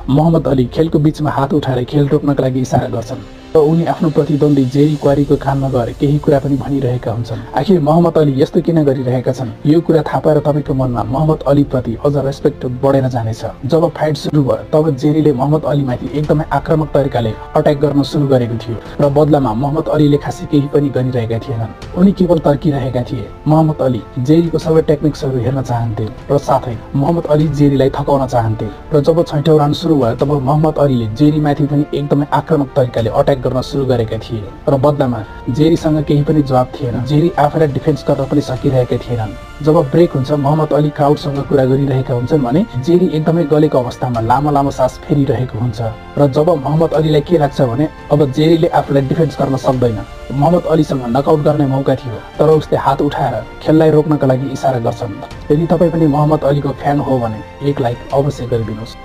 मोहम्मद अली खेलको बीचमा हात उठाएर खेल रोक्नका लागि इशारा गर्छन् र उनी आफ्नो प्रतिद्वन्दी जेरी क्वारीको कानमा गएर केही कुरा पनि भनिरहेका हुन्छन्। आखिर मोहम्मद अली यस्तो किन गरिरहेका छन् यो कुरा थाहा पाएर तपाईको मनमा मोहम्मद अली प्रति अझ रेस्पेक्ट बढेर जानेछ। जब फाइट सुरु भयो तब जेरीले मोहम्मद अलीमाथि एकदमै आक्रामक तरिकाले अट्याक गर्न सुरु गरेको थियो र बदलामा मोहम्मद अलीले खासै केही पनि गरिरहेका थिएनन्। उनी केवल तर्किरहेका थिए। मोहम्मद अली जेरीको सबै टेक्निक्सहरू हेर्न चाहन्थे र साथै मोहम्मद अली जेरीलाई थकाउन चाहन्थे र जब 6औं राउन्ड सुरु भयो तब मोहम्मद अलीले जेरीमाथि पनि एकदमै आक्रामक तरिकाले अट्याक गर्न सुरु गरेका थिए र बदलामा जेरीसँग केही पनि जवाब थिएन। जेरी आफैलाई डिफेन्स गर्न पनि सकिरहेका थिएनन्। जब ब्रेक हुन्छ मोहम्मद अली क्राउडसँग कुरा गरिरहेका हुन्छन् भने जेरी एकदमै गलेको अवस्थामा लामो लामो सास फेरिरहेको हुन्छ र जब मोहम्मद अलीलाई के लाग्छ भने अब जेरीले आफूलाई डिफेन्स गर्न सक्दैन, मोहम्मद अलीसँग नकआउट गर्ने मौका थियो, तर उसले हात उठाएर खेललाई रोक्नका लागि इशारा गर्छन्। यदि तपाईँ पनि मोहम्मद अलीको फ्यान हो भने एक लाइक अवश्य गरिदिनुहोस्।